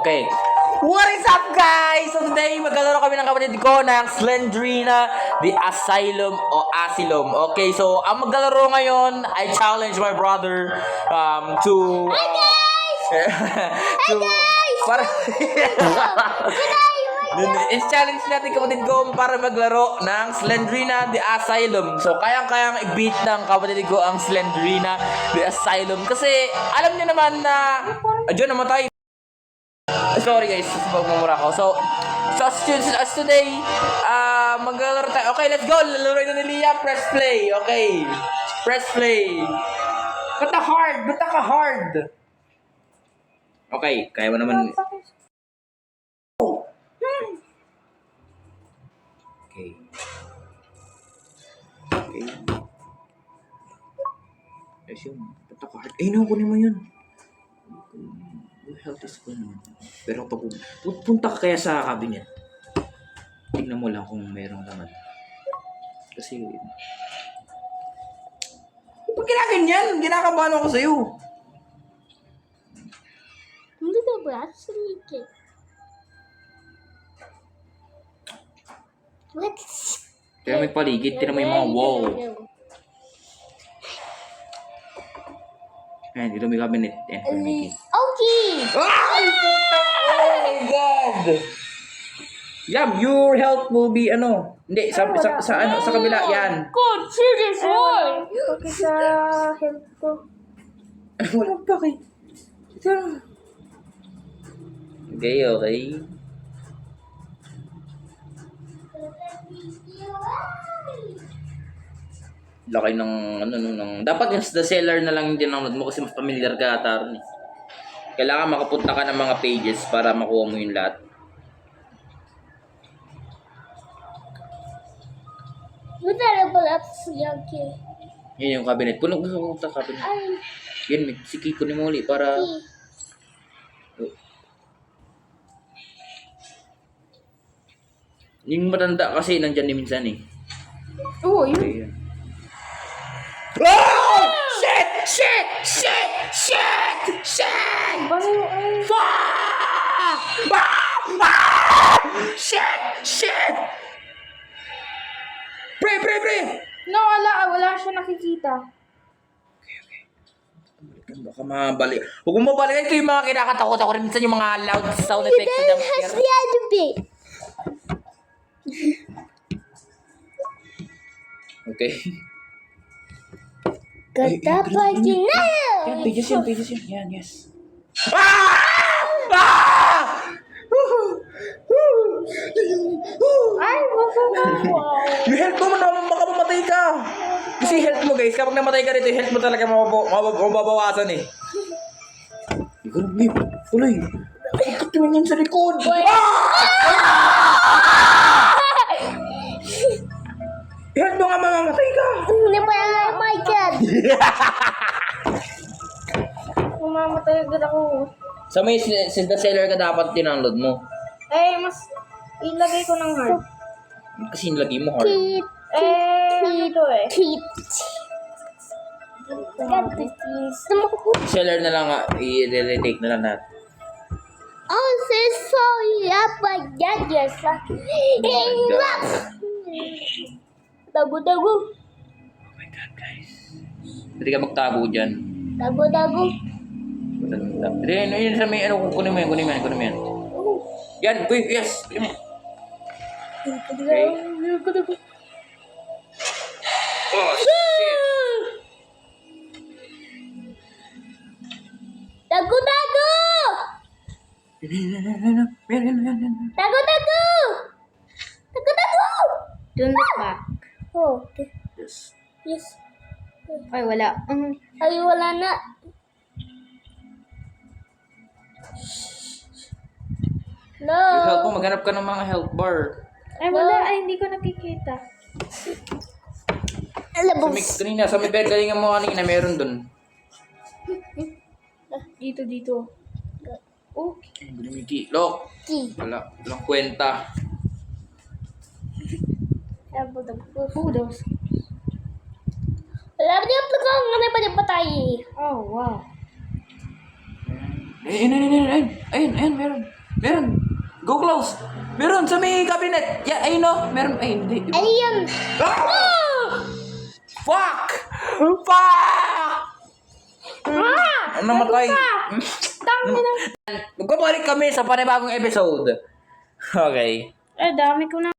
Okay. What is up, guys? So today, maglalaro kami ng kapatid ko ng Slendrina, the Asylum o Asylum. Okay, so ang maglalaro ngayon, I challenge my brother to... Hi, guys! to... guys! Para... I-challenge natin kapatid ko para maglaro ng Slendrina, the Asylum. So, kayang-kayang i-beat ng kapatid ko ang Slendrina, the Asylum. Kasi, alam niyo naman na... Diyan namatay. Sorry guys, magmumura ko. So as today, maglalaro tayo. Okay, let's go. Lalaro na ni Liam. Press play. Okay. Press play. Ba't ka hard? Okay, kaya mo naman. Okay. Okay. Ayos yun. Ba't ka hard? Eh, kunin mo yun. Health is full naman. Pero pag punta ka kaya sa cabinet, tignan mo lang kung merong laman. Kasi pag ginaganyan, ginakabahan ako sa'yo. Hindi ka ba? Sige. Let's... Kaya may paligid, tira mo yung mga wall. Ayan, dito may cabinet. Ayan, paligid. Okay! Ay! Oh my God! Yam, your health will be Hindi, sa kabila, yan. God, serious boy! Okay sa health ko. Wala pa kay. Okay. Laki ng dapat yung the seller na lang yung download mo kasi mas familiar ka ata rin eh. Kailangan makapunta ka ng mga pages para makuha mo yung lahat. Buta na pala sa yakin. Yan yung cabinet. Puno ko sa cabinet. Ay, Yan, si Kiko ni Muli para... Yung matanda kasi nandyan ni minsan eh. oh, yun. Okay, yan. Oh! Shit! Fuck! Shit! Pre! No, wala siya nakikita. Baka mabalik. Huwag mo mabalikan ko yung mga kinakatakot ako rin minsan yung mga loud sound effects sa jump scare. Okay. Katapag yun na! Yan, pages yan. Yan, yes. Ay, baka na. Yung health mo naman, baka mamatay ka. Kasi health mo guys, kapag namatay ka dito, yung health mo talaga mababawasan eh. Ikaw na, Bib. Tuloy. Bakit tumingin sa likod? Health mo nga, mamamatay ka. Hindi pa yan, oh my God. Umamatay agad ako. Sa may the seller ka dapat tinunload mo. Eh, mas ilagay ko ng heart. Kasi nilagay mo hard. Dito eh. Seller na lang i-retake na lang natin. Oh, sorry. Apa yan? Yes. Dago. Oh my God, guys. Hindi ka magtago dyan. Dago. Hindi, yun sa may kunin mo yan. Yan, kuy, yes. Kunin mo. Okay. Oh, shit. Dago. Don't look back. Oh, okay. Yes. Ay, wala. Ay, wala na. No. Yung health mo, maghanap ka ng mga health bar. Ay, wala. Ay, hindi ko nakikita. Sa may bed, galingan mo kanina, meron dun. Dito. Okay. Hindi mo yung key. Lock. Walang kwenta. Oh, that was... Alam niyo, plakang nga na patay. Oh, wow. Ayun, meron. Go close. Meron sa may cabinet. Yeah, ayun no. Meron, ay, hindi. Ano yun? Fuck! Namatay. Magpapalik kami sa panibagong episode. Okay. Dami ko na.